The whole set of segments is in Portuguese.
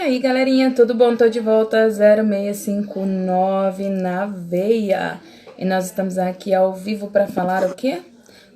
aí, galerinha, tudo bom? Tô de volta, 0659 na veia. E nós estamos aqui ao vivo para falar o quê?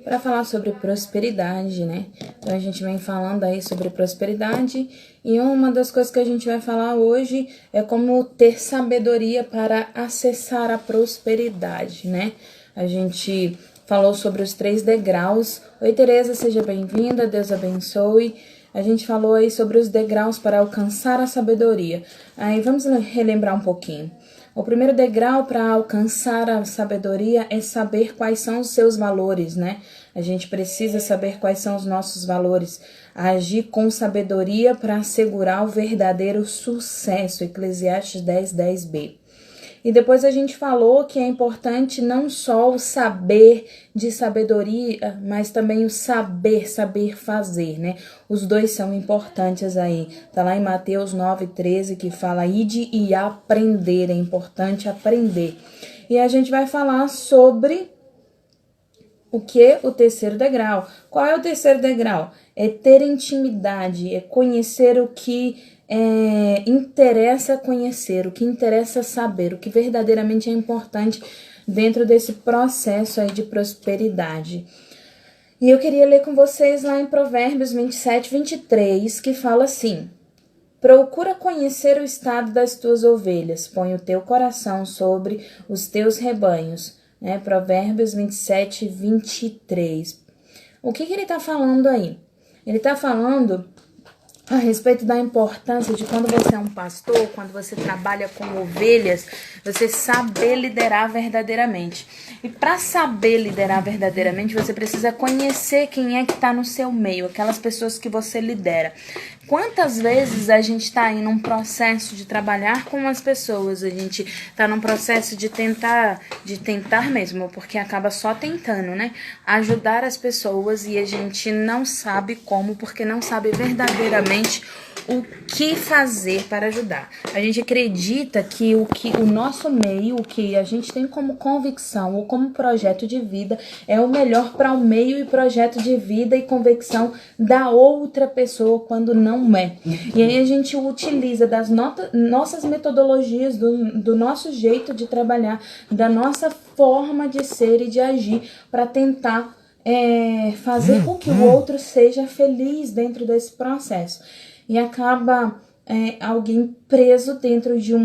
Para falar sobre prosperidade, né? Então a gente vem falando aí sobre prosperidade e uma das coisas que a gente vai falar hoje é como ter sabedoria para acessar a prosperidade, né? A gente falou sobre os 3 degraus. Oi, Tereza, seja bem-vinda, Deus abençoe. A gente falou aí sobre os degraus para alcançar a sabedoria. Aí vamos relembrar um pouquinho. O primeiro degrau para alcançar a sabedoria é saber quais são os seus valores, né? A gente precisa saber quais são os nossos valores. Agir com sabedoria para assegurar o verdadeiro sucesso. Eclesiastes 10:10b. E depois a gente falou que é importante não só o saber de sabedoria, mas também o saber fazer, né? Os dois são importantes aí. Tá lá em Mateus 9:13 que fala ide e aprender, é importante aprender. E a gente vai falar sobre o que? O terceiro degrau. Qual é o terceiro degrau? É ter intimidade, é conhecer o que interessa conhecer, o que interessa saber, o que verdadeiramente é importante dentro desse processo aí de prosperidade. E eu queria ler com vocês lá em Provérbios 27:23, que fala assim: procura conhecer o estado das tuas ovelhas, põe o teu coração sobre os teus rebanhos. Né? Provérbios 27:23. O que ele está falando aí? Ele está falando a respeito da importância de quando você é um pastor, quando você trabalha com ovelhas, você saber liderar verdadeiramente. E para saber liderar verdadeiramente, você precisa conhecer quem é que está no seu meio, aquelas pessoas que você lidera. Quantas vezes a gente está aí num processo de trabalhar com as pessoas, a gente está num processo de tentar mesmo, porque acaba só tentando, né? Ajudar as pessoas e a gente não sabe como, porque não sabe verdadeiramente o que fazer para ajudar. A gente acredita que o nosso meio, o que a gente tem como convicção ou como projeto de vida é o melhor para o meio e projeto de vida e convicção da outra pessoa, quando não é. E aí a gente utiliza das nossas metodologias, do nosso jeito de trabalhar, da nossa forma de ser e de agir para tentar fazer com que o outro seja feliz dentro desse processo. E acaba alguém preso dentro de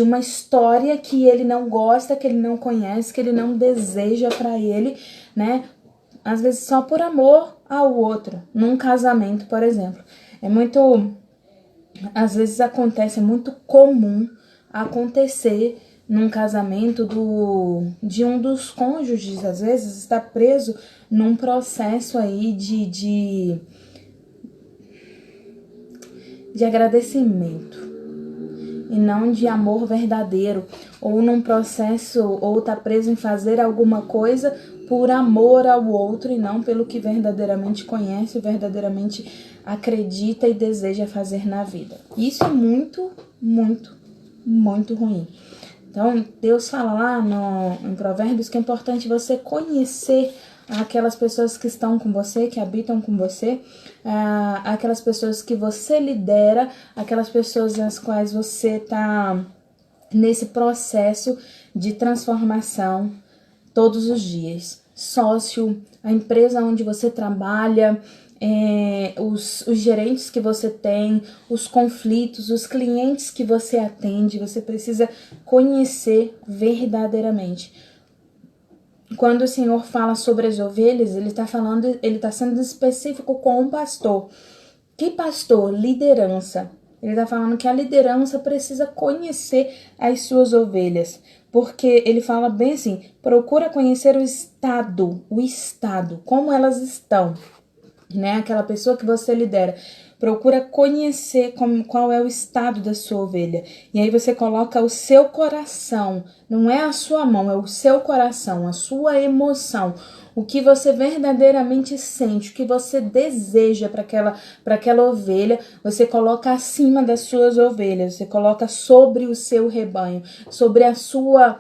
uma história que ele não gosta, que ele não conhece, que ele não deseja para ele, né? Às vezes só por amor ao outro, num casamento, por exemplo. Às vezes acontece, é muito comum acontecer num casamento de um dos cônjuges, às vezes está preso num processo aí de agradecimento e não de amor verdadeiro, ou num processo, ou tá preso em fazer alguma coisa por amor ao outro e não pelo que verdadeiramente conhece, verdadeiramente acredita e deseja fazer na vida. Isso é muito, muito, muito ruim. Então, Deus fala lá em Provérbios que é importante você conhecer aquelas pessoas que estão com você, que habitam com você, aquelas pessoas que você lidera, aquelas pessoas nas quais você está nesse processo de transformação todos os dias. Sócio, a empresa onde você trabalha, os gerentes que você tem, os conflitos, os clientes que você atende, você precisa conhecer verdadeiramente. Quando o Senhor fala sobre as ovelhas, ele está sendo específico com o pastor. Que pastor? Liderança. Ele está falando que a liderança precisa conhecer as suas ovelhas. Porque ele fala bem assim, procura conhecer o estado, como elas estão. Né? Aquela pessoa que você lidera. Procura conhecer qual é o estado da sua ovelha. E aí você coloca o seu coração. Não é a sua mão, é o seu coração, a sua emoção. O que você verdadeiramente sente, o que você deseja para aquela ovelha, você coloca acima das suas ovelhas. Você coloca sobre o seu rebanho, sobre a sua...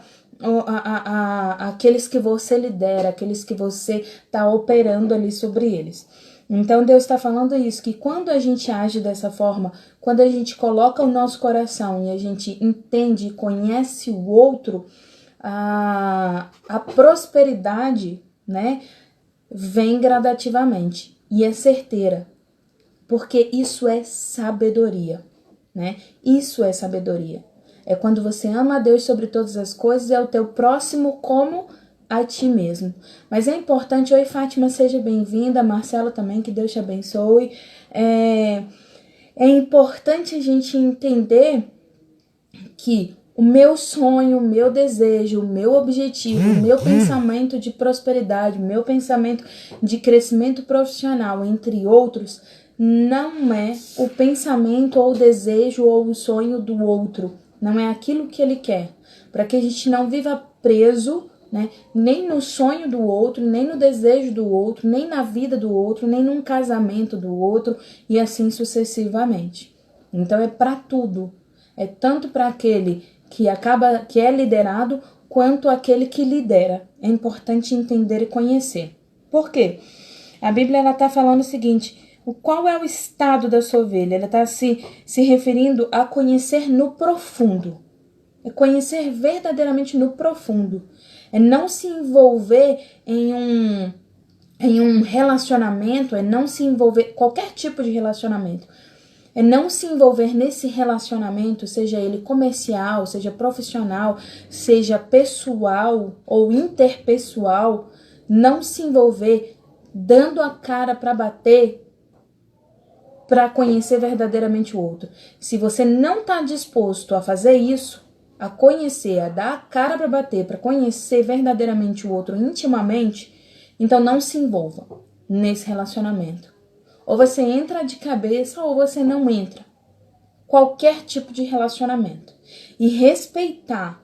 aqueles que você lidera, aqueles que você está operando ali sobre eles. Então Deus está falando isso, que quando a gente age dessa forma, quando a gente coloca o nosso coração e a gente entende e conhece o outro, a prosperidade, né, vem gradativamente e é certeira, porque isso é sabedoria, né? Isso é sabedoria. É quando você ama a Deus sobre todas as coisas e é o teu próximo como a ti mesmo. Mas é importante, oi Fátima, seja bem-vinda, Marcelo também, que Deus te abençoe. É importante a gente entender que o meu sonho, o meu desejo, o meu objetivo, o meu pensamento de prosperidade, o meu pensamento de crescimento profissional, entre outros, não é o pensamento ou o desejo ou o sonho do outro. Não é aquilo que ele quer. Para que a gente não viva preso, né, nem no sonho do outro, nem no desejo do outro, nem na vida do outro, nem num casamento do outro e assim sucessivamente. Então é para tudo. É tanto para aquele que é liderado, quanto aquele que lidera. É importante entender e conhecer. Por quê? A Bíblia está falando o seguinte: qual é o estado da sua ovelha? Ela está se referindo a conhecer no profundo. É conhecer verdadeiramente no profundo. É não se envolver em um relacionamento, é não se envolver, qualquer tipo de relacionamento. É não se envolver nesse relacionamento, seja ele comercial, seja profissional, seja pessoal ou interpessoal, não se envolver dando a cara para bater para conhecer verdadeiramente o outro. Se você não está disposto a fazer isso, a conhecer, a dar a cara para bater, para conhecer verdadeiramente o outro intimamente, então não se envolva nesse relacionamento. Ou você entra de cabeça ou você não entra. Qualquer tipo de relacionamento. E respeitar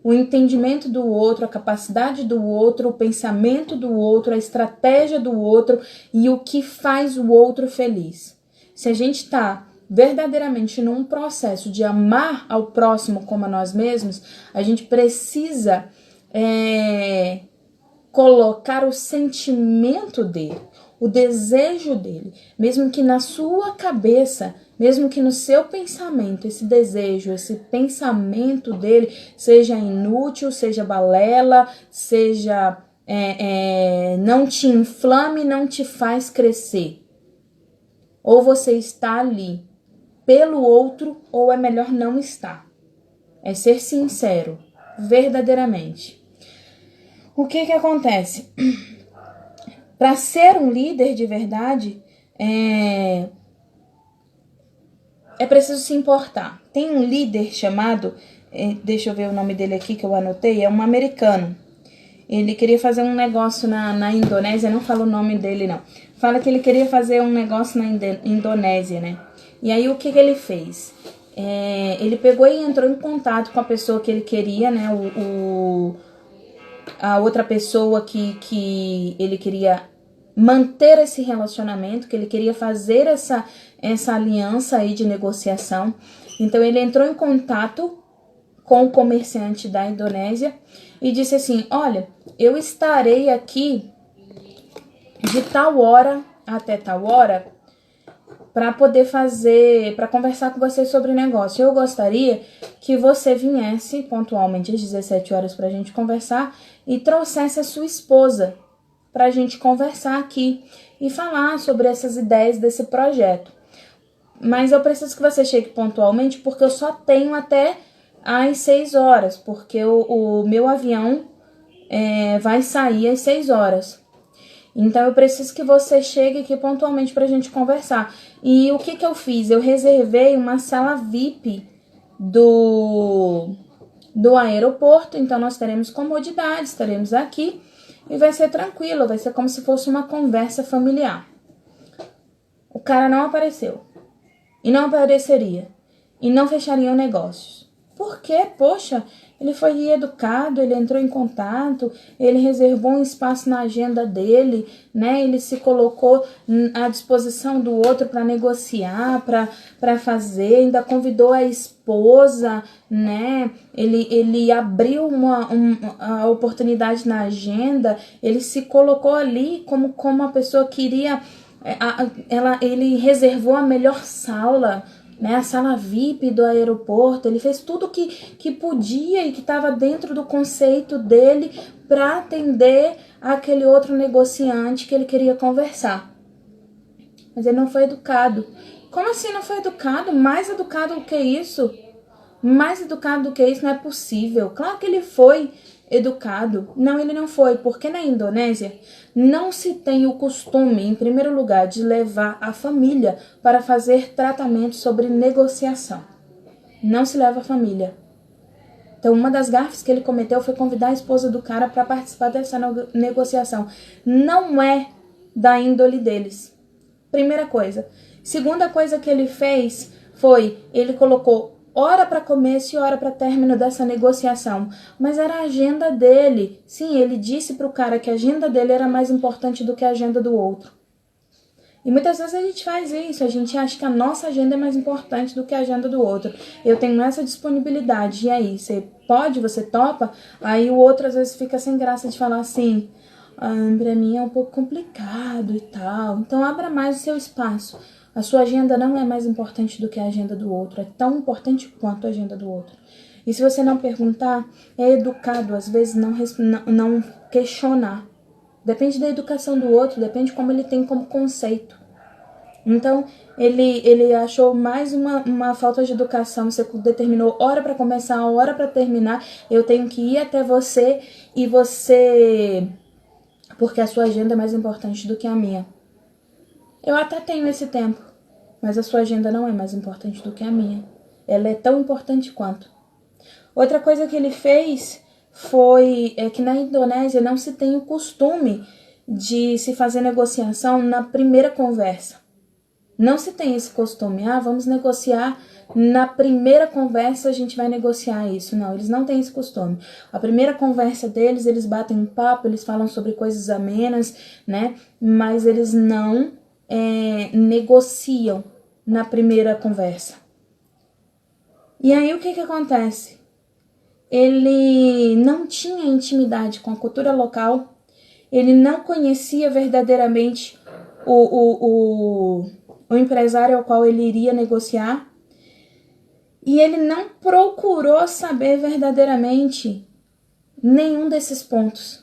o entendimento do outro, a capacidade do outro, o pensamento do outro, a estratégia do outro e o que faz o outro feliz. Se a gente está verdadeiramente num processo de amar ao próximo como a nós mesmos, a gente precisa colocar o sentimento dele, o desejo dele, mesmo que na sua cabeça, mesmo que no seu pensamento, esse desejo, esse pensamento dele seja inútil, seja balela, seja não te inflame, não te faz crescer. Ou você está ali pelo outro, ou é melhor não estar. É ser sincero, verdadeiramente. O que acontece? Para ser um líder de verdade, é preciso se importar. Tem um líder chamado, deixa eu ver o nome dele aqui que eu anotei, é um americano. Ele queria fazer um negócio na Indonésia, não fala o nome dele não. Fala que ele queria fazer um negócio na Indonésia, né? E aí o que ele fez? Ele pegou e entrou em contato com a pessoa que ele queria, né? A outra pessoa que ele queria manter esse relacionamento, que ele queria fazer essa aliança aí de negociação. Então ele entrou em contato com o comerciante da Indonésia e disse assim: olha, eu estarei aqui de tal hora até tal hora para poder para conversar com você sobre negócio. Eu gostaria que você viesse pontualmente às 17 horas para a gente conversar e trouxesse a sua esposa para a gente conversar aqui e falar sobre essas ideias desse projeto. Mas eu preciso que você chegue pontualmente porque eu só tenho até às 6 horas, porque o meu avião vai sair às 6 horas. Então eu preciso que você chegue aqui pontualmente para a gente conversar. E o que eu fiz? Eu reservei uma sala VIP do aeroporto, então nós teremos comodidade, estaremos aqui e vai ser tranquilo, vai ser como se fosse uma conversa familiar. O cara não apareceu e não apareceria e não fechariam negócios. Por quê? Poxa, Ele foi educado, ele entrou em contato, ele reservou um espaço na agenda dele, né? Ele se colocou à disposição do outro para negociar, para fazer, ainda convidou a esposa, né? Ele abriu a oportunidade na agenda, ele se colocou ali como uma pessoa que queria, ele reservou a melhor sala, né, a sala VIP do aeroporto. Ele fez tudo que podia e que estava dentro do conceito dele para atender aquele outro negociante que ele queria conversar. Mas ele não foi educado. Como assim não foi educado? Mais educado do que isso? Mais educado do que isso não é possível. Claro que ele foi educado. Não, ele não foi, porque na Indonésia não se tem o costume, em primeiro lugar, de levar a família para fazer tratamento sobre negociação. Não se leva a família. Então, uma das gafes que ele cometeu foi convidar a esposa do cara para participar dessa negociação. Não é da índole deles. Primeira coisa. Segunda coisa que ele fez foi, ele colocou hora para começo e hora para término dessa negociação. Mas era a agenda dele. Sim, ele disse para o cara que a agenda dele era mais importante do que a agenda do outro. E muitas vezes a gente faz isso. A gente acha que a nossa agenda é mais importante do que a agenda do outro. Eu tenho essa disponibilidade. E aí, você pode? Você topa? Aí o outro às vezes fica sem graça de falar assim, pra mim é um pouco complicado e tal. Então abra mais o seu espaço. A sua agenda não é mais importante do que a agenda do outro. É tão importante quanto a agenda do outro. E se você não perguntar, é educado, às vezes, não questionar. Depende da educação do outro, depende de como ele tem como conceito. Então, ele achou mais uma falta de educação. Você determinou hora para começar, hora para terminar. Eu tenho que ir até você e você... porque a sua agenda é mais importante do que a minha. Eu até tenho esse tempo, mas a sua agenda não é mais importante do que a minha. Ela é tão importante quanto. Outra coisa que ele fez foi que na Indonésia não se tem o costume de se fazer negociação na primeira conversa. Não se tem esse costume. Vamos negociar na primeira conversa, a gente vai negociar isso. Não, eles não têm esse costume. A primeira conversa deles, eles batem um papo, eles falam sobre coisas amenas, né? Mas eles não negociam na primeira conversa. E aí o que acontece? Ele não tinha intimidade com a cultura local, ele não conhecia verdadeiramente o empresário ao qual ele iria negociar, e ele não procurou saber verdadeiramente nenhum desses pontos,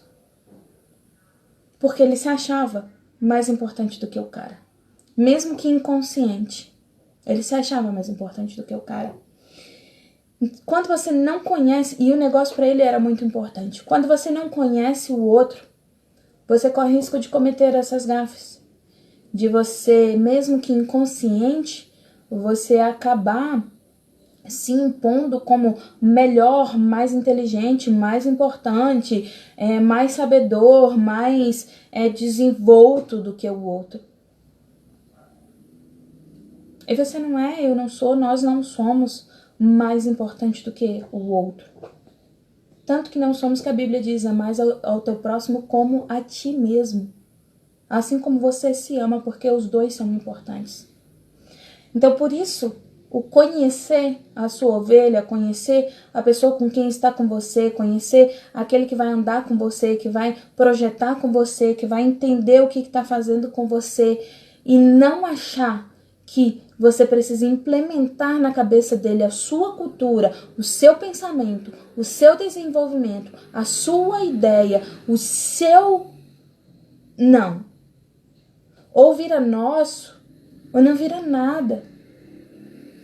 porque ele se achava mais importante do que o cara. Mesmo que inconsciente, ele se achava mais importante do que o cara. Quando você não conhece, e o negócio para ele era muito importante, quando você não conhece o outro, você corre risco de cometer essas gafes. De você, mesmo que inconsciente, você acabar se impondo como melhor, mais inteligente, mais importante, mais sabedor, mais desenvolto do que o outro. E você não é, eu não sou, nós não somos mais importante do que o outro. Tanto que não somos que a Bíblia diz, mais ao teu próximo como a ti mesmo. Assim como você se ama, porque os dois são importantes. Então, por isso, o conhecer a sua ovelha, conhecer a pessoa com quem está com você, conhecer aquele que vai andar com você, que vai projetar com você, que vai entender o que está fazendo com você, e não achar que você precisa implementar na cabeça dele a sua cultura, o seu pensamento, o seu desenvolvimento, a sua ideia, o seu... Não. Ou vira nosso, ou não vira nada.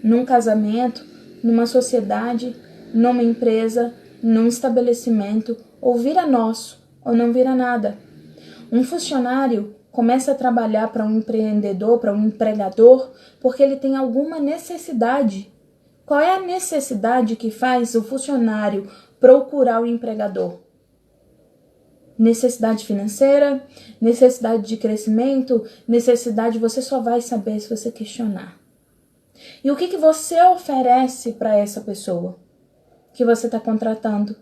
Num casamento, numa sociedade, numa empresa, num estabelecimento, ou vira nosso, ou não vira nada. Um funcionário começa a trabalhar para um empreendedor, para um empregador, porque ele tem alguma necessidade. Qual é a necessidade que faz o funcionário procurar o empregador? Necessidade financeira, necessidade de crescimento, necessidade, você só vai saber se você questionar. E o que você oferece para essa pessoa? que você está contratando.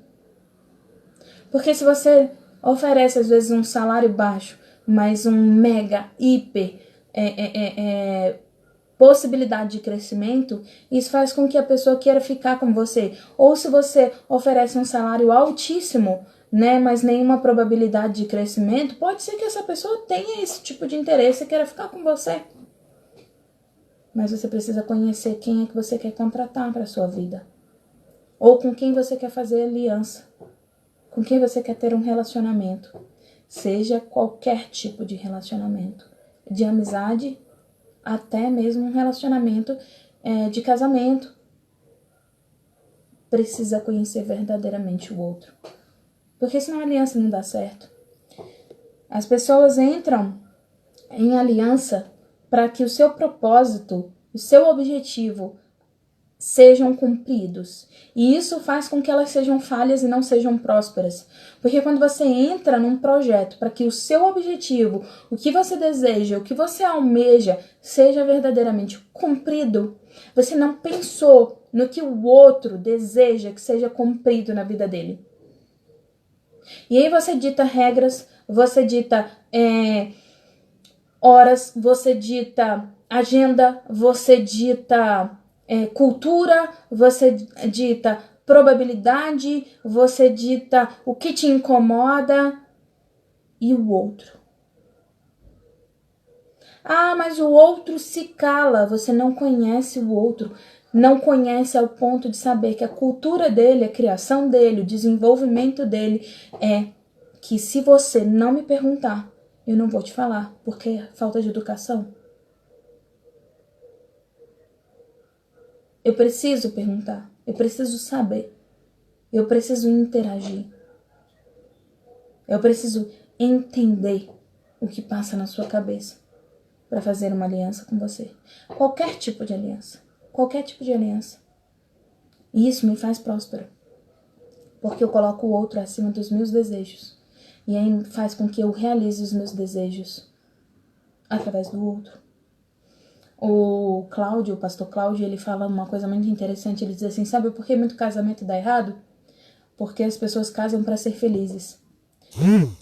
Porque se você oferece, às vezes, um salário baixo, mas um mega, hiper possibilidade de crescimento, isso faz com que a pessoa queira ficar com você. Ou se você oferece um salário altíssimo, né, mas nenhuma probabilidade de crescimento, pode ser que essa pessoa tenha esse tipo de interesse e queira ficar com você. Mas você precisa conhecer quem é que você quer contratar para a sua vida. Ou com quem você quer fazer aliança. Com quem você quer ter um relacionamento. Seja qualquer tipo de relacionamento. De amizade, até mesmo um relacionamento de casamento. Precisa conhecer verdadeiramente o outro. Porque senão a aliança não dá certo. As pessoas entram em aliança para que o seu propósito, o seu objetivo sejam cumpridos. E isso faz com que elas sejam falhas e não sejam prósperas. Porque quando você entra num projeto para que o seu objetivo, o que você deseja, o que você almeja, seja verdadeiramente cumprido, você não pensou no que o outro deseja que seja cumprido na vida dele. E aí você dita regras, você dita horas, você dita agenda, você dita cultura, você dita probabilidade, você dita o que te incomoda e o outro. Ah, mas o outro se cala, você não conhece o outro, não conhece ao ponto de saber que a cultura dele, a criação dele, o desenvolvimento dele é que se você não me perguntar, eu não vou te falar, porque é falta de educação. Eu preciso perguntar, eu preciso saber, eu preciso interagir, eu preciso entender o que passa na sua cabeça para fazer uma aliança com você. Qualquer tipo de aliança, qualquer tipo de aliança. E isso me faz próspero, porque eu coloco o outro acima dos meus desejos. E aí faz com que eu realize os meus desejos através do outro. O Cláudio, o pastor Cláudio, ele fala uma coisa muito interessante. Ele diz assim, sabe por que muito casamento dá errado? Porque as pessoas casam para ser felizes.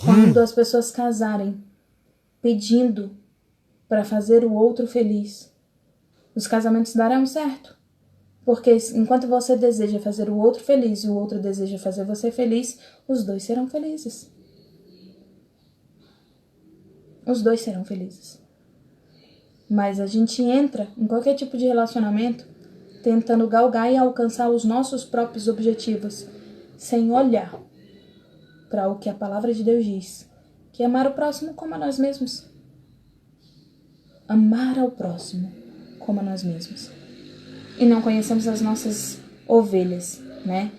Quando as pessoas casarem pedindo para fazer o outro feliz, os casamentos darão certo. Porque enquanto você deseja fazer o outro feliz e o outro deseja fazer você feliz, os dois serão felizes. Os dois serão felizes. Mas a gente entra em qualquer tipo de relacionamento tentando galgar e alcançar os nossos próprios objetivos, sem olhar para o que a palavra de Deus diz, que é amar o próximo como a nós mesmos. Amar ao próximo como a nós mesmos. E não conhecemos as nossas ovelhas, né?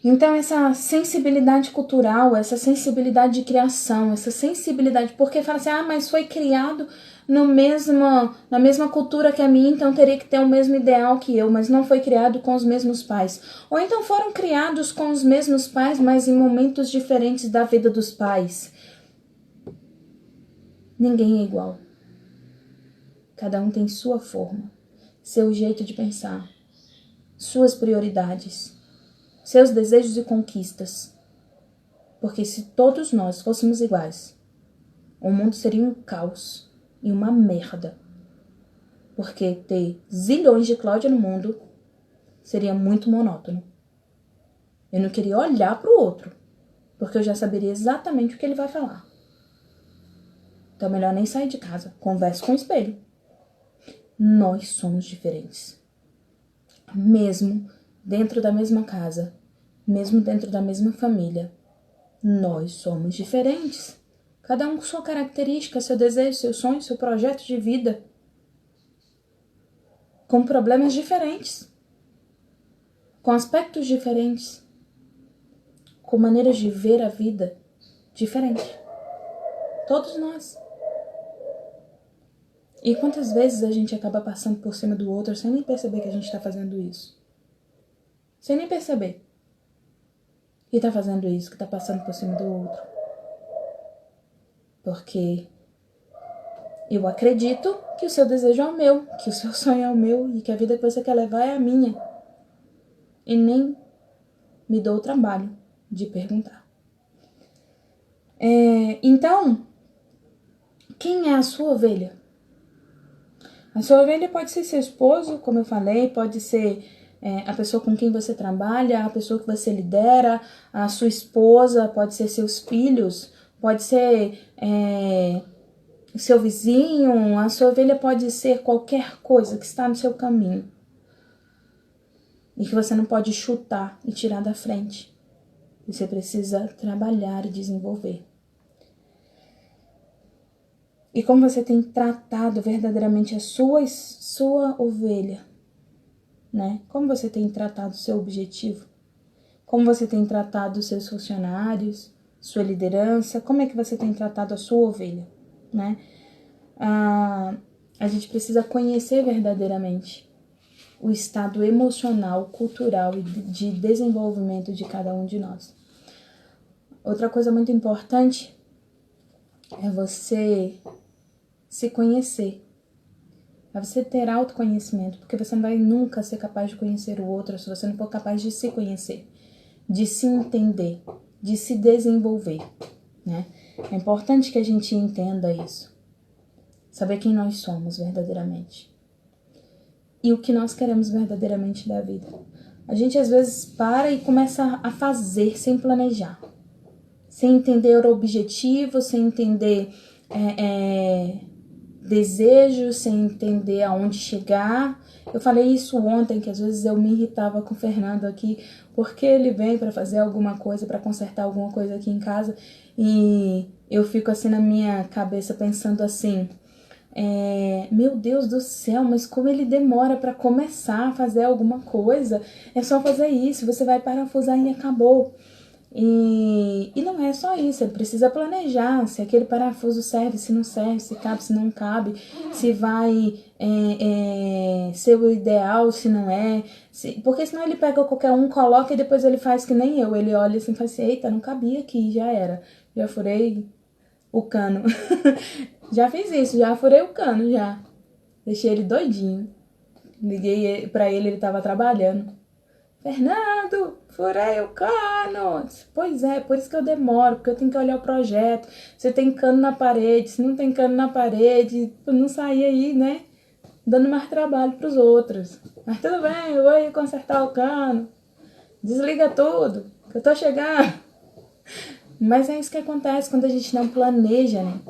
Então essa sensibilidade cultural, essa sensibilidade de criação, essa sensibilidade, porque fala assim, mas foi criado na mesma cultura que a minha, então teria que ter o mesmo ideal que eu, mas não foi criado com os mesmos pais. Ou então foram criados com os mesmos pais, mas em momentos diferentes da vida dos pais. Ninguém é igual. Cada um tem sua forma, seu jeito de pensar, suas prioridades, seus desejos e conquistas. Porque se todos nós fôssemos iguais, o mundo seria um caos e uma merda. Porque ter zilhões de Cláudia no mundo seria muito monótono. Eu não queria olhar para o outro, porque eu já saberia exatamente o que ele vai falar. Então é melhor nem sair de casa, converse com o espelho. Nós somos diferentes. Mesmo dentro da mesma casa, mesmo dentro da mesma família, nós somos diferentes. Cada um com sua característica, seu desejo, seu sonho, seu projeto de vida. Com problemas diferentes. Com aspectos diferentes. Com maneiras de ver a vida diferentes. Todos nós. E quantas vezes a gente acaba passando por cima do outro sem nem perceber que a gente está fazendo isso? Sem nem perceber que está fazendo isso, que está passando por cima do outro. Porque eu acredito que o seu desejo é o meu, que o seu sonho é o meu e que a vida que você quer levar é a minha. E nem me dou o trabalho de perguntar. Então, quem é a sua ovelha? A sua ovelha pode ser seu esposo, como eu falei, pode ser a pessoa com quem você trabalha, a pessoa que você lidera, a sua esposa, pode ser seus filhos, pode ser seu vizinho, a sua ovelha pode ser qualquer coisa que está no seu caminho e que você não pode chutar e tirar da frente. Você precisa trabalhar e desenvolver. E como você tem tratado verdadeiramente a sua ovelha, né? Como você tem tratado o seu objetivo? Como você tem tratado os seus funcionários, sua liderança? Como é que você tem tratado a sua ovelha, né? A gente precisa conhecer verdadeiramente o estado emocional, cultural e de desenvolvimento de cada um de nós. Outra coisa muito importante é você se conhecer. É você ter autoconhecimento, porque você não vai nunca ser capaz de conhecer o outro se você não for capaz de se conhecer, de se entender, de se desenvolver, né? É importante que a gente entenda isso. Saber quem nós somos verdadeiramente. E o que nós queremos verdadeiramente da vida. A gente às vezes para e começa a fazer sem planejar. Sem entender o objetivo, sem entender desejo, sem entender aonde chegar. Eu falei isso ontem, que às vezes eu me irritava com o Fernando aqui, porque ele vem para fazer alguma coisa, para consertar alguma coisa aqui em casa, e eu fico assim na minha cabeça pensando assim, meu Deus do céu, mas como ele demora para começar a fazer alguma coisa, é só fazer isso, você vai parafusar e acabou. E não é só isso, ele precisa planejar se aquele parafuso serve, se não serve, se cabe, se não cabe, se vai ser o ideal, se não é. Porque senão ele pega qualquer um, coloca e depois ele faz que nem eu. Ele olha assim e faz assim, eita, não cabia aqui, já era. Já furei o cano. Já fiz isso, já furei o cano, já. Deixei ele doidinho. Liguei pra ele tava trabalhando. Fernando, furei o cano. Pois é, por isso que eu demoro, porque eu tenho que olhar o projeto. Você tem cano na parede, se não tem cano na parede, eu não sair aí, né? Dando mais trabalho pros outros. Mas tudo bem, eu vou ir consertar o cano. Desliga tudo, que eu tô chegando. Mas é isso que acontece quando a gente não planeja, né?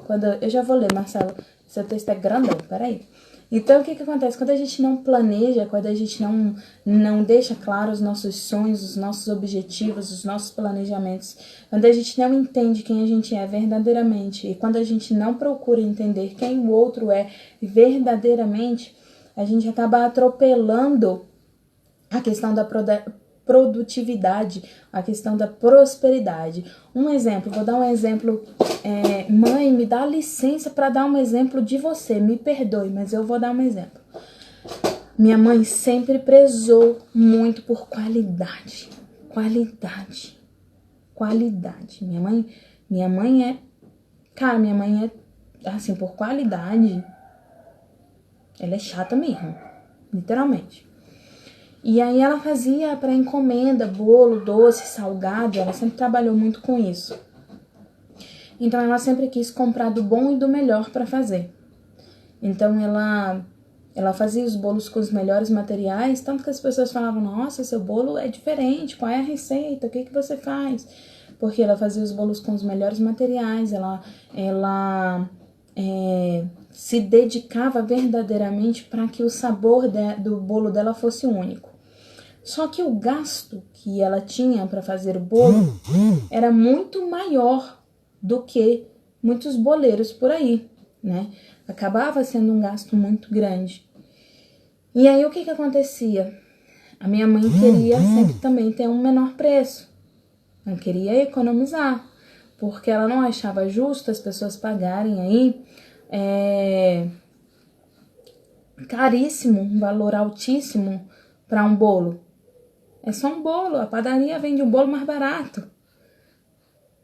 Eu já vou ler, Marcelo. Seu texto é grandão, peraí. Então, o que acontece? Quando a gente não planeja, quando a gente não deixa claro os nossos sonhos, os nossos objetivos, os nossos planejamentos, quando a gente não entende quem a gente é verdadeiramente e quando a gente não procura entender quem o outro é verdadeiramente, a gente acaba atropelando a questão da produtividade, a questão da prosperidade. Um exemplo, vou dar um exemplo. Mãe, me dá licença para dar um exemplo de você, me perdoe, mas eu vou dar um exemplo. Minha mãe sempre prezou muito por qualidade. Qualidade. Minha mãe é, assim, por qualidade, ela é chata mesmo, literalmente. E aí ela fazia para encomenda, bolo, doce, salgado, ela sempre trabalhou muito com isso. Então ela sempre quis comprar do bom e do melhor para fazer. Então ela fazia os bolos com os melhores materiais, tanto que as pessoas falavam, nossa, seu bolo é diferente, qual é a receita, o que você faz? Porque ela fazia os bolos com os melhores materiais, ela se dedicava verdadeiramente para que o sabor do bolo dela fosse único. Só que o gasto que ela tinha para fazer o bolo era muito maior do que muitos boleiros por aí, né? Acabava sendo um gasto muito grande. E aí o que acontecia? A minha mãe queria sempre também ter um menor preço. Ela queria economizar, porque ela não achava justo as pessoas pagarem aí caríssimo, um valor altíssimo para um bolo. É só um bolo, a padaria vende um bolo mais barato.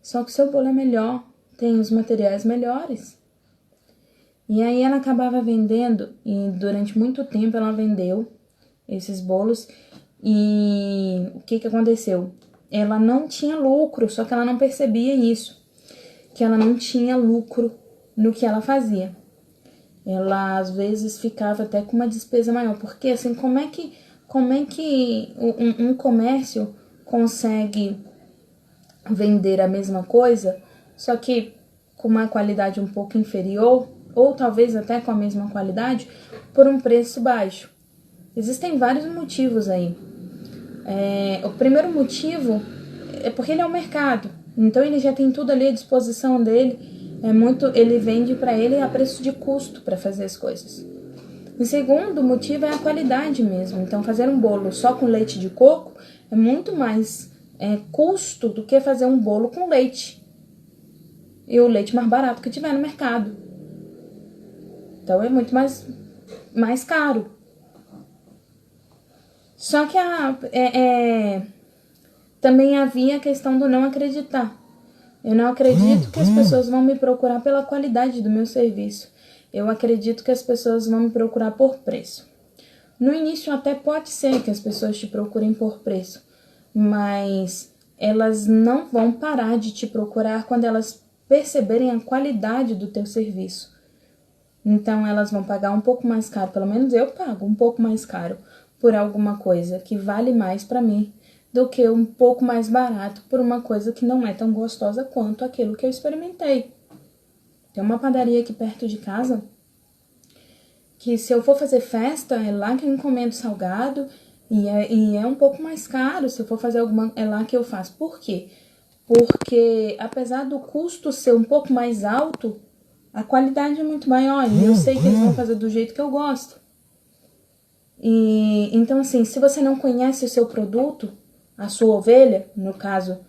Só que o seu bolo é melhor, tem os materiais melhores. E aí ela acabava vendendo, e durante muito tempo ela vendeu esses bolos. E o que aconteceu? ela não tinha lucro, só que ela não percebia isso, que ela não tinha lucro no que ela fazia. Ela às vezes ficava até com uma despesa maior, porque assim, como é que um comércio consegue vender a mesma coisa, só que com uma qualidade um pouco inferior, ou talvez até com a mesma qualidade, por um preço baixo? Existem vários motivos aí. O primeiro motivo é porque ele é o mercado, então ele já tem tudo ali à disposição dele, ele vende para ele a preço de custo para fazer as coisas. O segundo motivo é a qualidade mesmo. Então, fazer um bolo só com leite de coco é muito mais custo do que fazer um bolo com leite. E o leite mais barato que tiver no mercado. Então, é muito mais caro. Só que também havia a questão do não acreditar. Eu não acredito que as pessoas vão me procurar pela qualidade do meu serviço. Eu acredito que as pessoas vão me procurar por preço. No início até pode ser que as pessoas te procurem por preço, mas elas não vão parar de te procurar quando elas perceberem a qualidade do teu serviço. Então elas vão pagar um pouco mais caro, pelo menos eu pago um pouco mais caro por alguma coisa que vale mais para mim do que um pouco mais barato por uma coisa que não é tão gostosa quanto aquilo que eu experimentei. Tem uma padaria aqui perto de casa que, se eu for fazer festa, é lá que eu encomendo salgado e é um pouco mais caro. Se eu for fazer alguma, é lá que eu faço. Por quê? Porque apesar do custo ser um pouco mais alto, a qualidade é muito maior e eu sei que eles vão fazer do jeito que eu gosto. E então, assim, se você não conhece o seu produto, a sua ovelha, no caso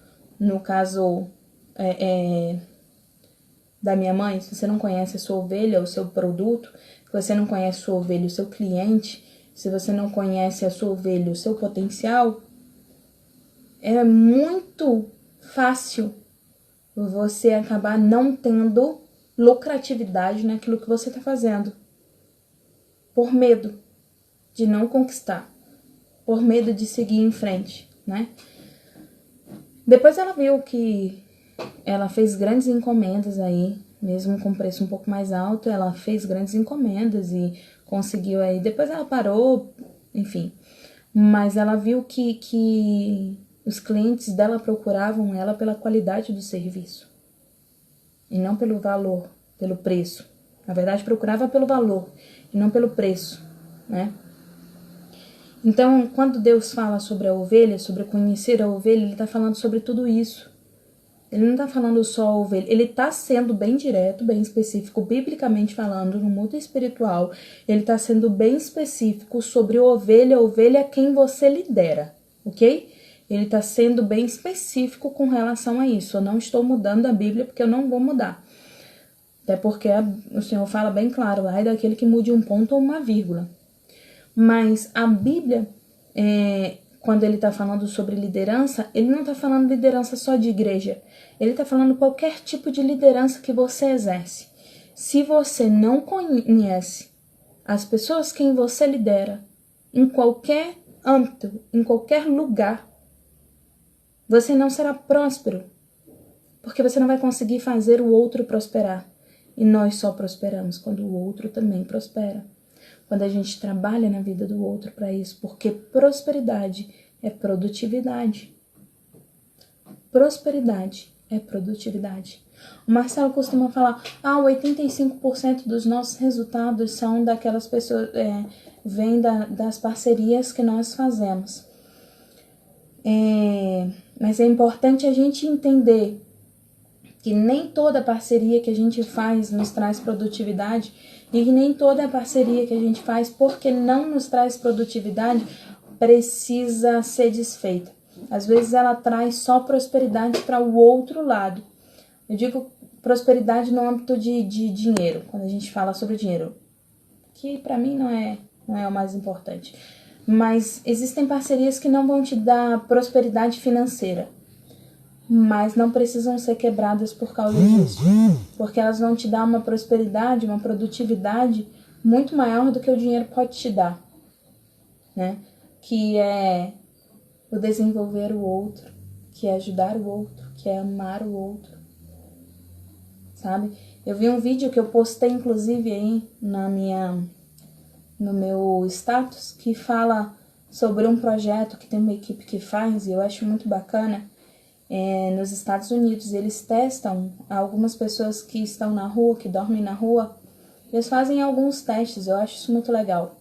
da minha mãe, se você não conhece a sua ovelha, o seu produto, se você não conhece a sua ovelha, o seu cliente, se você não conhece a sua ovelha, o seu potencial, é muito fácil você acabar não tendo lucratividade naquilo que você está fazendo, por medo de não conquistar, por medo de seguir em frente, né? Depois ela viu que ela fez grandes encomendas aí, mesmo com preço um pouco mais alto, ela fez grandes encomendas e conseguiu aí. Depois ela parou, enfim. Mas ela viu que os clientes dela procuravam ela pela qualidade do serviço e não pelo valor, pelo preço. Na verdade, procurava pelo valor e não pelo preço, né? Então, quando Deus fala sobre a ovelha, sobre conhecer a ovelha, ele está falando sobre tudo isso. Ele não está falando só a ovelha, ele está sendo bem direto, bem específico, biblicamente falando, no mundo espiritual. Ele está sendo bem específico sobre ovelha é quem você lidera, ok? Ele está sendo bem específico com relação a isso. Eu não estou mudando a Bíblia porque eu não vou mudar. Até porque o Senhor fala bem claro, ai daquele que mude um ponto ou uma vírgula. Mas a Bíblia, quando ele está falando sobre liderança, ele não está falando liderança só de igreja. Ele está falando qualquer tipo de liderança que você exerce. Se você não conhece as pessoas quem você lidera, em qualquer âmbito, em qualquer lugar, você não será próspero. Porque você não vai conseguir fazer o outro prosperar. E nós só prosperamos quando o outro também prospera. Quando a gente trabalha na vida do outro para isso, porque prosperidade é produtividade. Prosperidade é produtividade. O Marcelo costuma falar, 85% dos nossos resultados são daquelas pessoas, vem das parcerias que nós fazemos. Mas é importante a gente entender que nem toda parceria que a gente faz nos traz produtividade e que nem toda parceria que a gente faz porque não nos traz produtividade precisa ser desfeita. Às vezes ela traz só prosperidade para o outro lado. Eu digo prosperidade no âmbito de dinheiro, quando a gente fala sobre dinheiro, que para mim não é o mais importante. Mas existem parcerias que não vão te dar prosperidade financeira, mas não precisam ser quebradas por causa disso, porque elas vão te dar uma prosperidade, uma produtividade muito maior do que o dinheiro pode te dar, né? Que é o desenvolver o outro, que é ajudar o outro, que é amar o outro, sabe? Eu vi um vídeo que eu postei, inclusive, aí no meu status, que fala sobre um projeto que tem uma equipe que faz, e eu acho muito bacana, nos Estados Unidos. Eles testam algumas pessoas que estão na rua, que dormem na rua, eles fazem alguns testes, eu acho isso muito legal.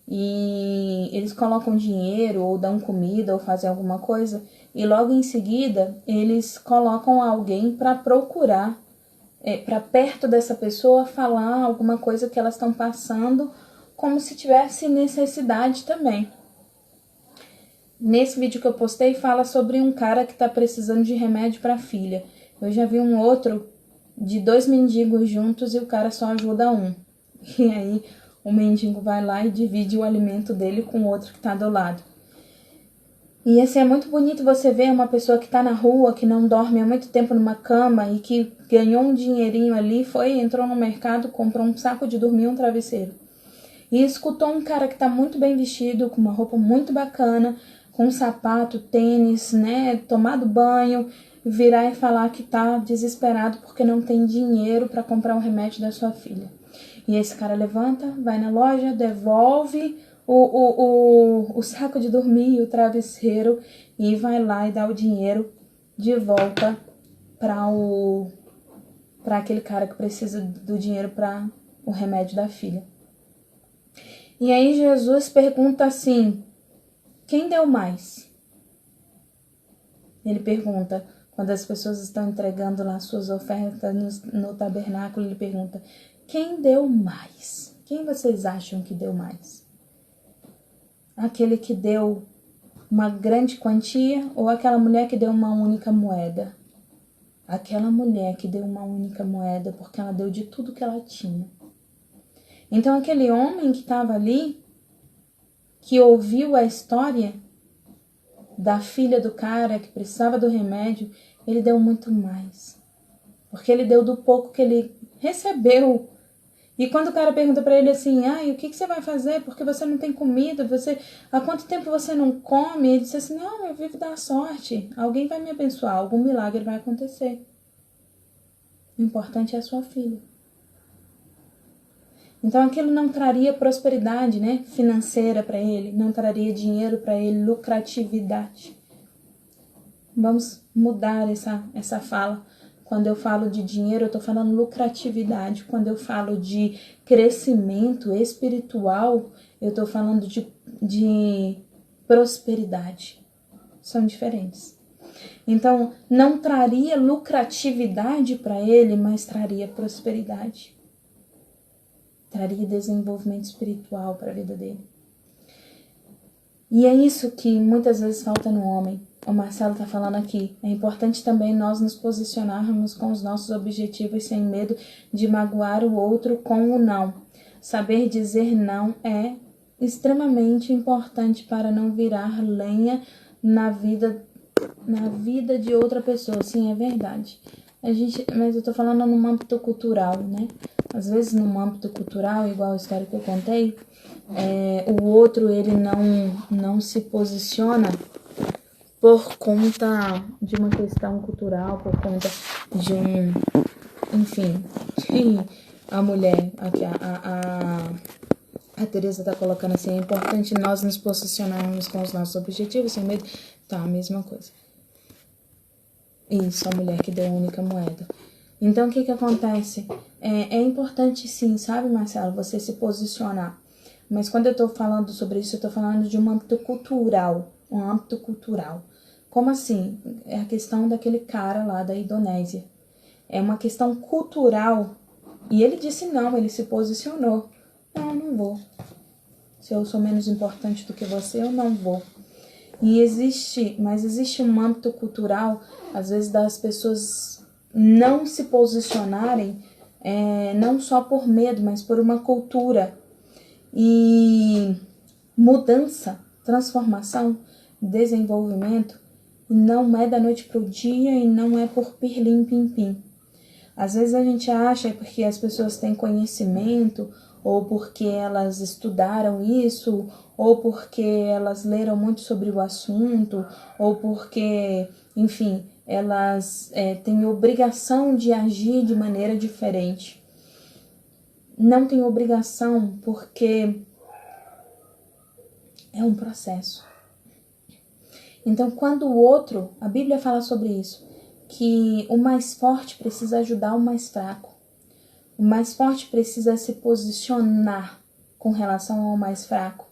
E eles colocam dinheiro, ou dão comida, ou fazem alguma coisa, e logo em seguida eles colocam alguém para procurar, para perto dessa pessoa, falar alguma coisa que elas estão passando, como se tivesse necessidade também. Nesse vídeo que eu postei, fala sobre um cara que está precisando de remédio para a filha. Eu já vi um outro de 2 mendigos juntos e o cara só ajuda um. E aí o mendigo vai lá e divide o alimento dele com o outro que está do lado. E assim, é muito bonito você ver uma pessoa que está na rua, que não dorme há muito tempo numa cama e que ganhou um dinheirinho ali, entrou no mercado, comprou um saco de dormir e um travesseiro. E escutou um cara que está muito bem vestido, com uma roupa muito bacana, com um sapato, tênis, né, tomado banho, virar e falar que tá desesperado porque não tem dinheiro para comprar o remédio da sua filha. E esse cara levanta, vai na loja, devolve o saco de dormir e o travesseiro e vai lá e dá o dinheiro de volta para aquele cara que precisa do dinheiro para o remédio da filha. E aí Jesus pergunta assim: quem deu mais? Ele pergunta, quando as pessoas estão entregando lá suas ofertas no tabernáculo, ele pergunta: quem deu mais? Quem vocês acham que deu mais? Aquele que deu uma grande quantia ou aquela mulher que deu uma única moeda? Aquela mulher que deu uma única moeda, porque ela deu de tudo que ela tinha. Então aquele homem que estava ali, que ouviu a história da filha do cara que precisava do remédio, ele deu muito mais. Porque ele deu do pouco que ele recebeu. E quando o cara pergunta pra ele assim: o que você vai fazer? Porque você não tem comida, há quanto tempo você não come? Ele disse assim: não, eu vivo da sorte. Alguém vai me abençoar, algum milagre vai acontecer. O importante é a sua filha. Então aquilo não traria prosperidade, né, financeira para ele, não traria dinheiro para ele, lucratividade. Vamos mudar essa fala. Quando eu falo de dinheiro, eu estou falando lucratividade. Quando eu falo de crescimento espiritual, eu estou falando de prosperidade. São diferentes. Então, não traria lucratividade para ele, mas traria prosperidade. Traria desenvolvimento espiritual para a vida dele. E é isso que muitas vezes falta no homem. O Marcelo está falando aqui. É importante também nós nos posicionarmos com os nossos objetivos sem medo de magoar o outro com o não. Saber dizer não é extremamente importante para não virar lenha na vida de outra pessoa. Sim, é verdade. Mas eu tô falando no âmbito cultural, né? Às vezes no âmbito cultural, igual a história que eu contei, o outro ele não se posiciona por conta de uma questão cultural, por conta de enfim, a mulher, aqui a Teresa tá colocando assim: é importante nós nos posicionarmos com os nossos objetivos sem medo. Tá, a mesma coisa. Isso, a mulher que deu a única moeda. Então, o que acontece? É importante sim, sabe, Marcelo, você se posicionar. Mas quando eu tô falando sobre isso, eu tô falando de um âmbito cultural. Um âmbito cultural. Como assim? É a questão daquele cara lá da Indonésia. É uma questão cultural. E ele disse não, ele se posicionou. Não vou. Se eu sou menos importante do que você, eu não vou. Mas existe um âmbito cultural, às vezes, das pessoas não se posicionarem, não só por medo, mas por uma cultura. E mudança, transformação, desenvolvimento, não é da noite para o dia e não é por pirlim-pim-pim. Às vezes a gente acha porque as pessoas têm conhecimento, ou porque elas estudaram isso, ou porque elas leram muito sobre o assunto, ou porque enfim, elas têm obrigação de agir de maneira diferente. Não tem obrigação porque é um processo. Então, quando o outro, a Bíblia fala sobre isso, que o mais forte precisa ajudar o mais fraco. O mais forte precisa se posicionar com relação ao mais fraco.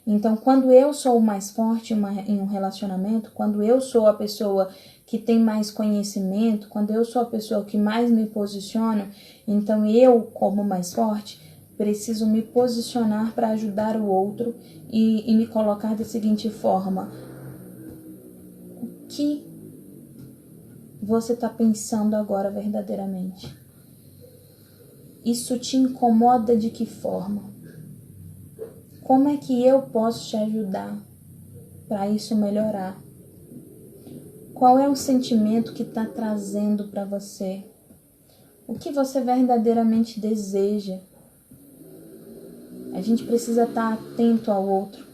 Então, quando eu sou o mais forte em um relacionamento, quando eu sou a pessoa que tem mais conhecimento, quando eu sou a pessoa que mais me posiciono, então eu, como mais forte, preciso me posicionar para ajudar o outro e me colocar da seguinte forma: o que você está pensando agora verdadeiramente? Isso te incomoda de que forma? Como é que eu posso te ajudar para isso melhorar? Qual é o sentimento que está trazendo para você? O que você verdadeiramente deseja? A gente precisa estar atento ao outro.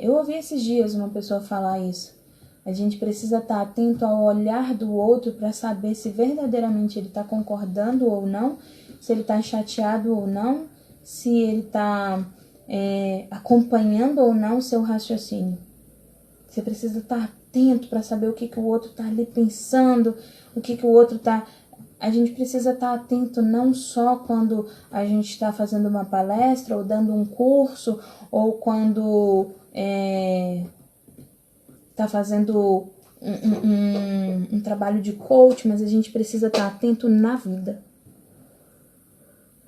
Eu ouvi esses dias uma pessoa falar isso. A gente precisa estar atento ao olhar do outro para saber se verdadeiramente ele está concordando ou não, se ele está chateado ou não, se ele está acompanhando ou não o seu raciocínio. Você precisa estar atento para saber o que o outro está ali pensando, o que o outro está... A gente precisa estar atento não só quando a gente está fazendo uma palestra ou dando um curso ou quando está fazendo um trabalho de coach, mas a gente precisa estar atento na vida.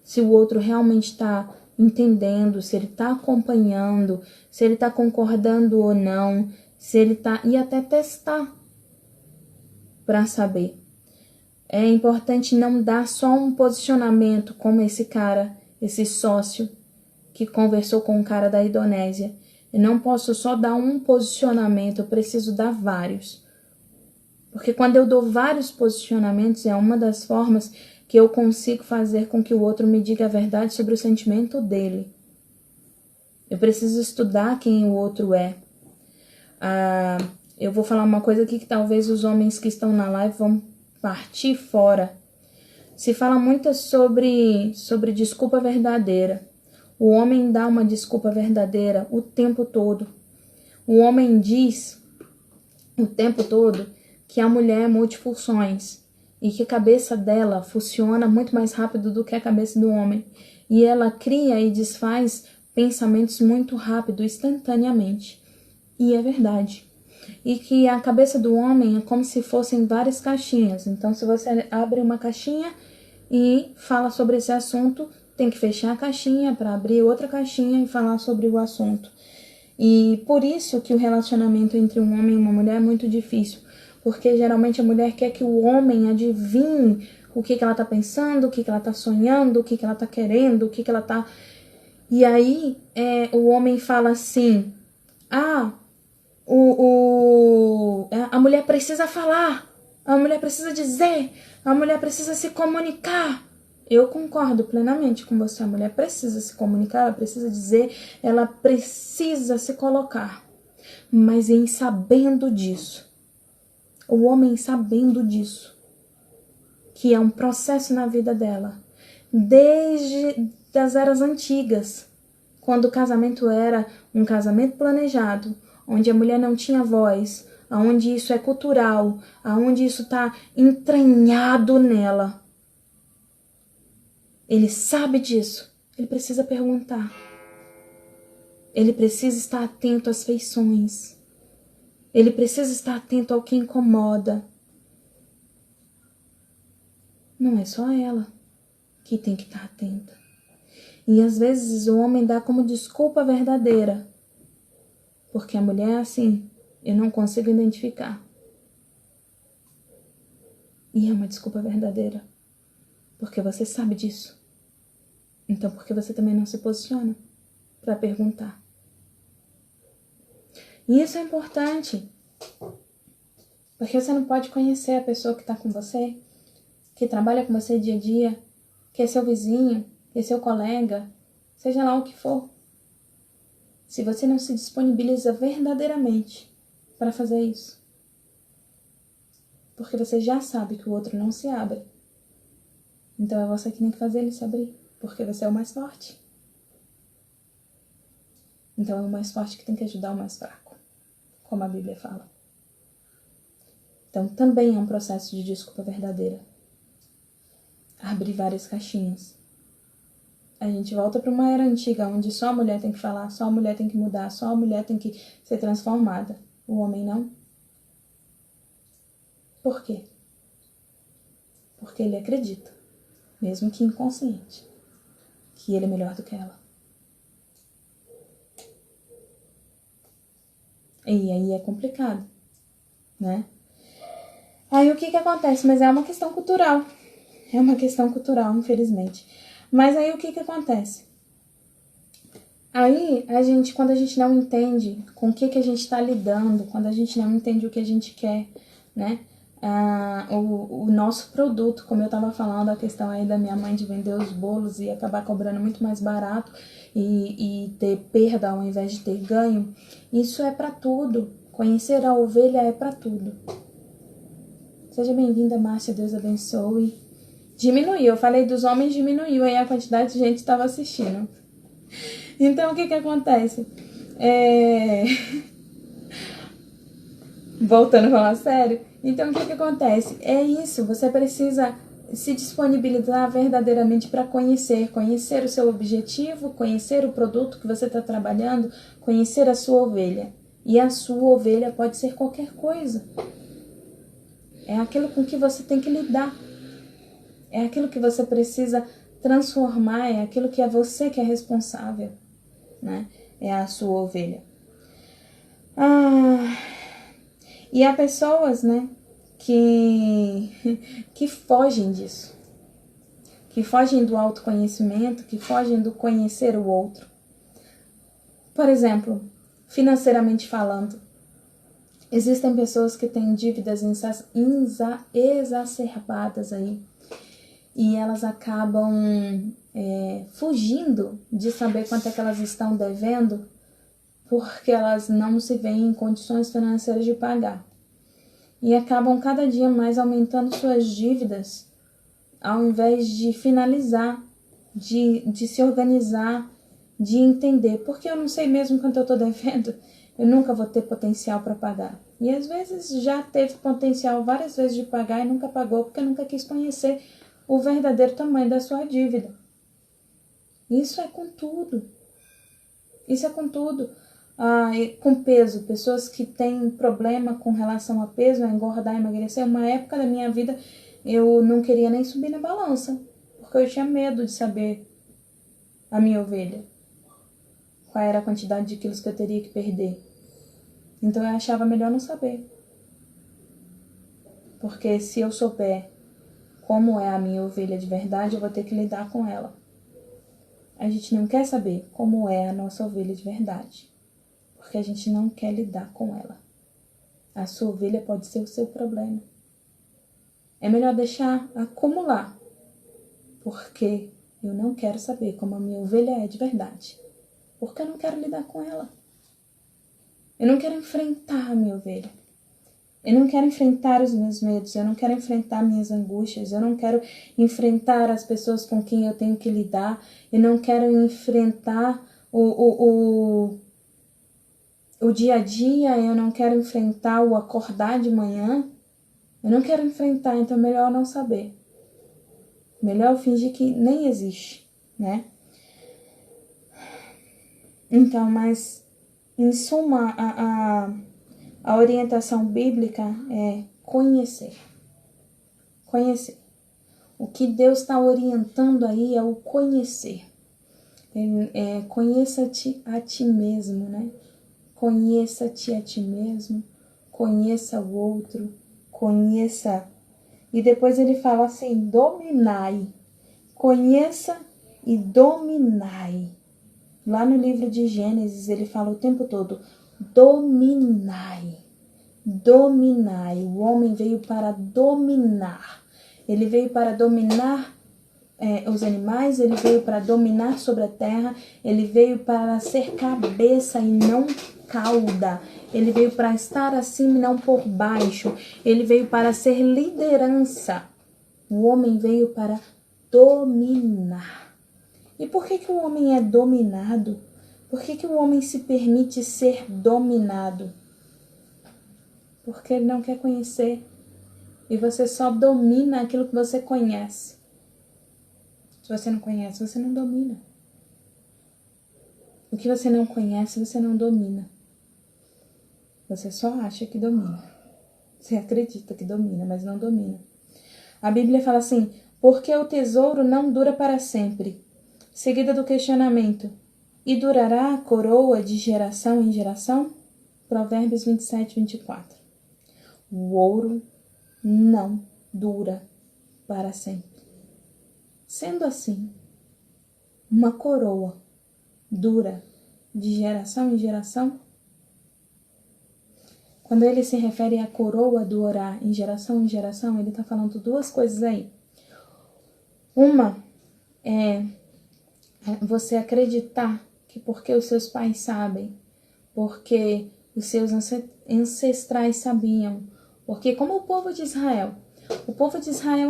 Se o outro realmente está entendendo, se ele está acompanhando, se ele está concordando ou não, se ele está... E até testar para saber. É importante não dar só um posicionamento como esse cara, esse sócio que conversou com um cara da Indonésia. Eu não posso só dar um posicionamento, eu preciso dar vários. Porque quando eu dou vários posicionamentos, é uma das formas que eu consigo fazer com que o outro me diga a verdade sobre o sentimento dele. Eu preciso estudar quem o outro é. Eu vou falar uma coisa aqui que talvez os homens que estão na live vão partir fora. Se fala muito sobre desculpa verdadeira. O homem dá uma desculpa verdadeira o tempo todo. O homem diz o tempo todo que a mulher é multifunções e que a cabeça dela funciona muito mais rápido do que a cabeça do homem. E ela cria e desfaz pensamentos muito rápido, instantaneamente. E é verdade. E que a cabeça do homem é como se fossem várias caixinhas. Então, se você abre uma caixinha e fala sobre esse assunto, tem que fechar a caixinha para abrir outra caixinha e falar sobre o assunto. E por isso que o relacionamento entre um homem e uma mulher é muito difícil. Porque geralmente a mulher quer que o homem adivinhe o que ela está pensando, o que ela está sonhando, o que ela está querendo, o que ela está... E aí o homem fala assim: a mulher precisa falar, a mulher precisa dizer, a mulher precisa se comunicar. Eu concordo plenamente com você. A mulher precisa se comunicar, ela precisa dizer, ela precisa se colocar. Mas em sabendo disso, o homem sabendo disso, que é um processo na vida dela, desde as eras antigas, quando o casamento era um casamento planejado, onde a mulher não tinha voz, aonde isso é cultural, aonde isso está entranhado nela. Ele sabe disso, ele precisa perguntar. Ele precisa estar atento às feições. Ele precisa estar atento ao que incomoda. Não é só ela que tem que estar atenta. E às vezes o homem dá como desculpa verdadeira, porque a mulher é assim, eu não consigo identificar. E é uma desculpa verdadeira, porque você sabe disso. Então, por que você também não se posiciona para perguntar? E isso é importante, porque você não pode conhecer a pessoa que está com você, que trabalha com você dia a dia, que é seu vizinho, que é seu colega, seja lá o que for. Se você não se disponibiliza verdadeiramente para fazer isso. Porque você já sabe que o outro não se abre. Então é você que tem que fazer ele se abrir, porque você é o mais forte. Então é o mais forte que tem que ajudar o mais fraco, como a Bíblia fala. Então também é um processo de desculpa verdadeira. Abrir várias caixinhas. A gente volta para uma era antiga, onde só a mulher tem que falar, só a mulher tem que mudar, só a mulher tem que ser transformada. O homem não. Por quê? Porque ele acredita, mesmo que inconsciente, que ele é melhor do que ela. E aí é complicado, né? Aí o que acontece? Mas é uma questão cultural. É uma questão cultural, infelizmente. Mas aí o que acontece? Aí, quando a gente não entende com o que a gente está lidando, quando a gente não entende o que a gente quer, né? O nosso produto, como eu estava falando, a questão aí da minha mãe de vender os bolos e acabar cobrando muito mais barato e ter perda ao invés de ter ganho, isso é para tudo. Conhecer a ovelha é para tudo. Seja bem-vinda, Márcia, Deus abençoe. Diminuiu, eu falei dos homens, diminuiu aí a quantidade de gente que estava assistindo. Então, o que acontece? Voltando a falar sério, então o que acontece? É isso, você precisa se disponibilizar verdadeiramente para conhecer o seu objetivo, conhecer o produto que você está trabalhando, conhecer a sua ovelha. E a sua ovelha pode ser qualquer coisa. É aquilo com que você tem que lidar. É aquilo que você precisa transformar, é aquilo que é você que é responsável, né? É a sua ovelha. E há pessoas, né, que fogem disso, que fogem do autoconhecimento, que fogem do conhecer o outro. Por exemplo, financeiramente falando, existem pessoas que têm dívidas exacerbadas aí, e elas acabam fugindo de saber quanto é que elas estão devendo, porque elas não se veem em condições financeiras de pagar. E acabam cada dia mais aumentando suas dívidas, ao invés de finalizar, de se organizar, de entender. Porque eu não sei mesmo quanto eu estou devendo, eu nunca vou ter potencial para pagar. E às vezes já teve potencial várias vezes de pagar e nunca pagou, porque nunca quis conhecer o verdadeiro tamanho da sua dívida. Isso é com tudo. Isso é com tudo. Com peso, pessoas que têm problema com relação a peso, a engordar, emagrecer. Uma época da minha vida eu não queria nem subir na balança, porque eu tinha medo de saber a minha ovelha, qual era a quantidade de quilos que eu teria que perder. Então eu achava melhor não saber, porque se eu souber como é a minha ovelha de verdade, eu vou ter que lidar com ela. A gente não quer saber como é a nossa ovelha de verdade, porque a gente não quer lidar com ela. A sua ovelha pode ser o seu problema. É melhor deixar acumular, porque eu não quero saber como a minha ovelha é de verdade, porque eu não quero lidar com ela. Eu não quero enfrentar a minha ovelha. Eu não quero enfrentar os meus medos, eu não quero enfrentar minhas angústias, eu não quero enfrentar as pessoas com quem eu tenho que lidar, eu não quero enfrentar o dia a dia, eu não quero enfrentar o acordar de manhã, eu não quero enfrentar, então é melhor não saber. Melhor eu fingir que nem existe, né? Então, mas em suma, a orientação bíblica é conhecer. Conhecer. O que Deus está orientando aí é o conhecer. Conheça-te a ti mesmo, né? Conheça-te a ti mesmo, conheça o outro, conheça. E depois ele fala assim, dominai. Conheça e dominai. Lá no livro de Gênesis ele fala o tempo todo, dominai. Dominai. O homem veio para dominar. Ele veio para dominar os animais, ele veio para dominar sobre a terra, ele veio para ser cabeça e não cauda, ele veio para estar acima e não por baixo, ele veio para ser liderança. O homem veio para dominar. E por que o homem é dominado? Por que o homem se permite ser dominado? Porque ele não quer conhecer. E você só domina aquilo que você conhece. Se você não conhece, você não domina. O que você não conhece, você não domina. Você só acha que domina. Você acredita que domina, mas não domina. A Bíblia fala assim, porque o tesouro não dura para sempre. Seguida do questionamento, e durará a coroa de geração em geração? Provérbios 27, 24. O ouro não dura para sempre. Sendo assim, uma coroa dura de geração em geração? Quando ele se refere à coroa durar em geração, ele está falando duas coisas aí. Uma é você acreditar que porque os seus pais sabem, porque os seus ancestrais sabiam, porque como o povo de Israel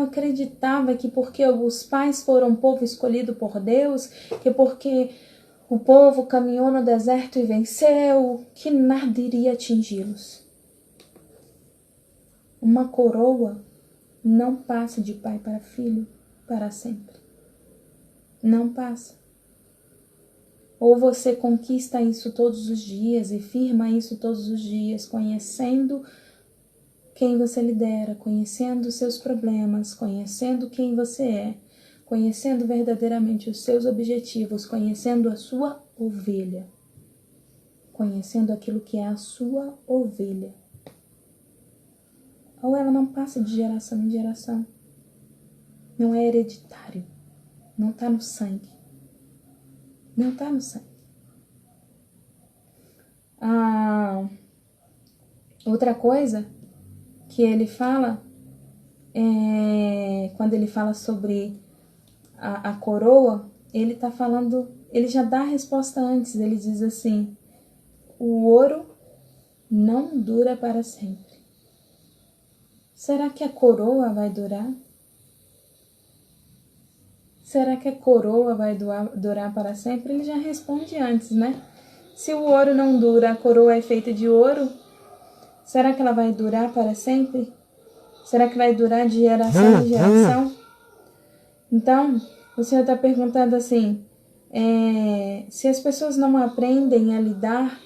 acreditava que porque os pais foram um povo escolhido por Deus, que porque o povo caminhou no deserto e venceu, que nada iria atingi-los. Uma coroa não passa de pai para filho para sempre. Não passa. Ou você conquista isso todos os dias e firma isso todos os dias, conhecendo quem você lidera, conhecendo os seus problemas, conhecendo quem você é, conhecendo verdadeiramente os seus objetivos, conhecendo a sua ovelha, conhecendo aquilo que é a sua ovelha. Ou ela não passa de geração em geração. Não é hereditário. Não está no sangue. Não está no sangue. Outra coisa que ele fala, quando ele fala sobre a coroa, ele está falando, ele já dá a resposta antes, ele diz assim, o ouro não dura para sempre. Será que a coroa vai durar? Será que a coroa vai durar para sempre? Ele já responde antes, né? Se o ouro não dura, a coroa é feita de ouro, será que ela vai durar para sempre? Será que vai durar de geração em geração? Então, o Senhor está perguntando assim, se as pessoas não aprendem a lidar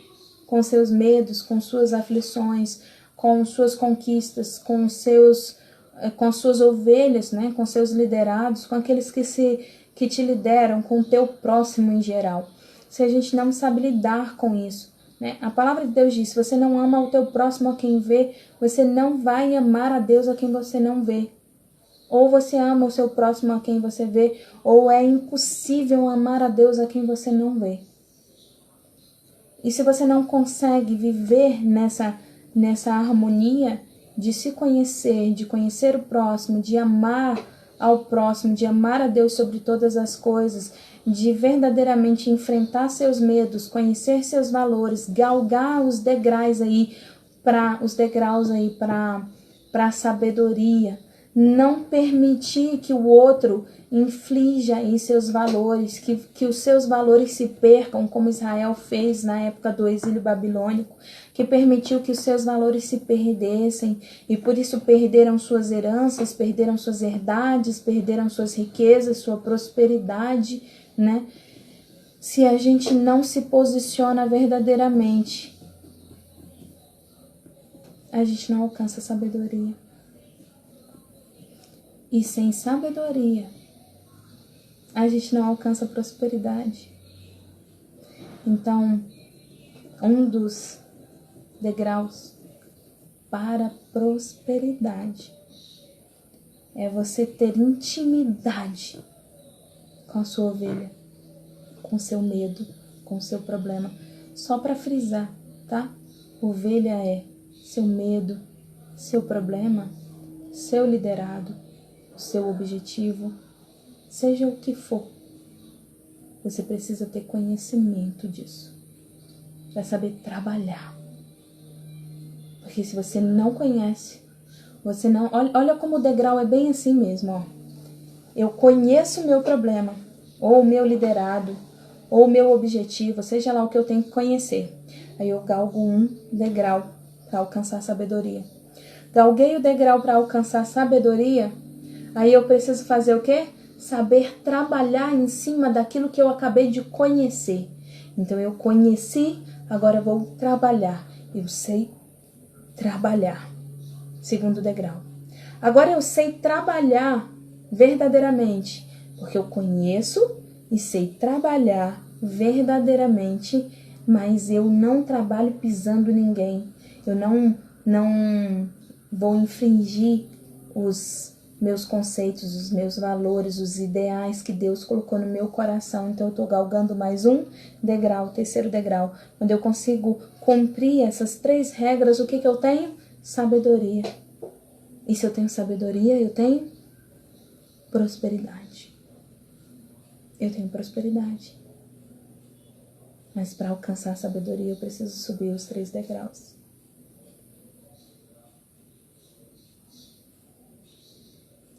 com seus medos, com suas aflições, com suas conquistas, com suas ovelhas, né, com seus liderados, com aqueles que te lideram, com o teu próximo em geral. Se a gente não sabe lidar com isso, né? A palavra de Deus diz, se você não ama o teu próximo a quem vê, você não vai amar a Deus a quem você não vê. Ou você ama o seu próximo a quem você vê, ou é impossível amar a Deus a quem você não vê. E se você não consegue viver nessa harmonia de se conhecer, de conhecer o próximo, de amar ao próximo, de amar a Deus sobre todas as coisas, de verdadeiramente enfrentar seus medos, conhecer seus valores, galgar os degraus aí para a sabedoria, não permitir que o outro inflija em seus valores, que os seus valores se percam, como Israel fez na época do exílio babilônico, que permitiu que os seus valores se perdessem e por isso perderam suas heranças, perderam suas herdades, perderam suas riquezas, sua prosperidade, né? Se a gente não se posiciona verdadeiramente, a gente não alcança a sabedoria. E sem sabedoria, a gente não alcança a prosperidade. Então, um dos degraus para a prosperidade é você ter intimidade com a sua ovelha, com seu medo, com seu problema. Só para frisar, tá? Ovelha é seu medo, seu problema, seu liderado, seu objetivo, seja o que for, você precisa ter conhecimento disso, para saber trabalhar. Porque se você não conhece, você não... Olha como o degrau é bem assim mesmo, ó. Eu conheço o meu problema, ou o meu liderado, ou o meu objetivo, seja lá o que eu tenho que conhecer. Aí eu galgo um degrau para alcançar sabedoria. Galguei o degrau para alcançar sabedoria, aí eu preciso fazer o quê? Saber trabalhar em cima daquilo que eu acabei de conhecer. Então eu conheci, agora eu vou trabalhar. Eu sei trabalhar. Segundo degrau. Agora eu sei trabalhar verdadeiramente, porque eu conheço e sei trabalhar verdadeiramente, mas eu não trabalho pisando ninguém. Eu não vou infringir os meus conceitos, os meus valores, os ideais que Deus colocou no meu coração. Então eu estou galgando mais um degrau, terceiro degrau. Quando eu consigo cumprir essas 3 regras, o que eu tenho? Sabedoria. E se eu tenho sabedoria, eu tenho prosperidade. Eu tenho prosperidade. Mas para alcançar a sabedoria, eu preciso subir os 3 degraus.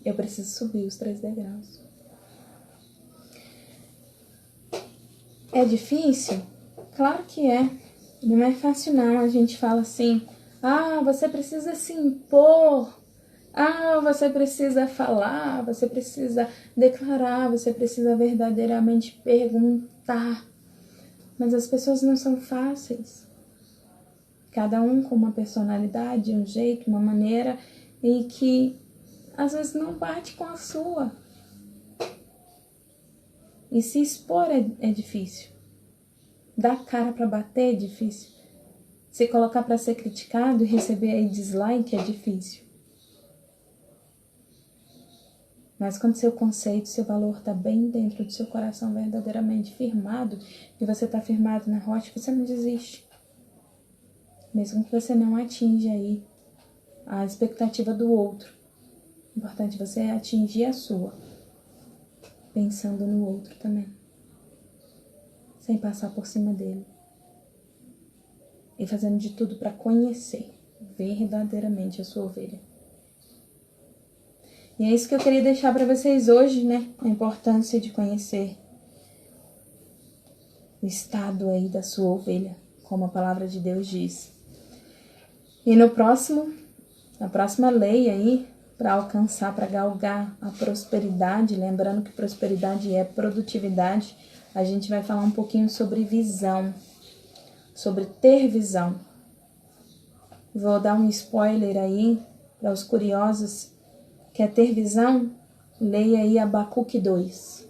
Eu preciso subir os 3 degraus. É difícil? Claro que é. Não é fácil não. A gente fala assim, você precisa se impor. Você precisa falar, você precisa declarar, você precisa verdadeiramente perguntar. Mas as pessoas não são fáceis. Cada um com uma personalidade, um jeito, uma maneira, e que às vezes não bate com a sua. E se expor é difícil. Dar cara para bater é difícil. Se colocar para ser criticado e receber aí dislike é difícil. Mas quando seu conceito, seu valor está bem dentro do seu coração, verdadeiramente firmado, e você está firmado na rocha, você não desiste. Mesmo que você não atinja aí a expectativa do outro. O importante é você atingir a sua, pensando no outro também. Sem passar por cima dele. E fazendo de tudo para conhecer verdadeiramente a sua ovelha. E é isso que eu queria deixar para vocês hoje, né? A importância de conhecer o estado aí da sua ovelha, como a palavra de Deus diz. E na próxima lei aí, para alcançar, para galgar a prosperidade, lembrando que prosperidade é produtividade, a gente vai falar um pouquinho sobre visão, sobre ter visão. Vou dar um spoiler aí para os curiosos. Quer ter visão? Leia aí Abacuque 2.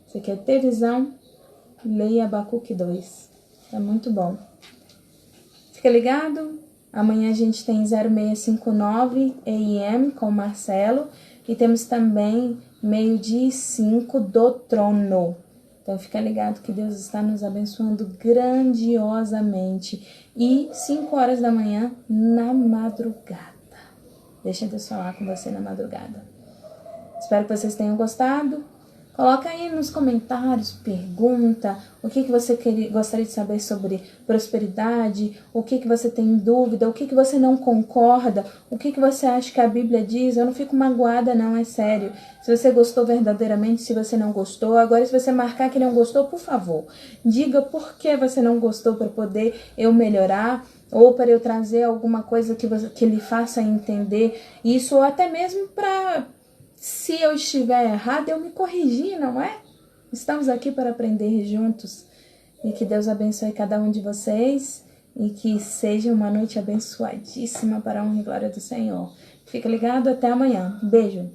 Você quer ter visão? Leia Abacuque 2. É muito bom. Fica ligado? Amanhã a gente tem 0659 AM com o Marcelo. E temos também 12:05 do Trono. Então fica ligado que Deus está nos abençoando grandiosamente. E 5 horas da manhã na madrugada. Deixa Deus falar com você na madrugada. Espero que vocês tenham gostado. Coloca aí nos comentários, pergunta o que você gostaria de saber sobre prosperidade, o que você tem dúvida, o que você não concorda, o que você acha que a Bíblia diz. Eu não fico magoada não, é sério. Se você gostou verdadeiramente, se você não gostou. Agora, se você marcar que não gostou, por favor, diga por que você não gostou para poder eu melhorar. Ou para eu trazer alguma coisa que lhe faça entender isso, ou até mesmo para, se eu estiver errado, eu me corrigir, não é? Estamos aqui para aprender juntos. E que Deus abençoe cada um de vocês e que seja uma noite abençoadíssima para a honra e glória do Senhor. Fica ligado, até amanhã. Beijo.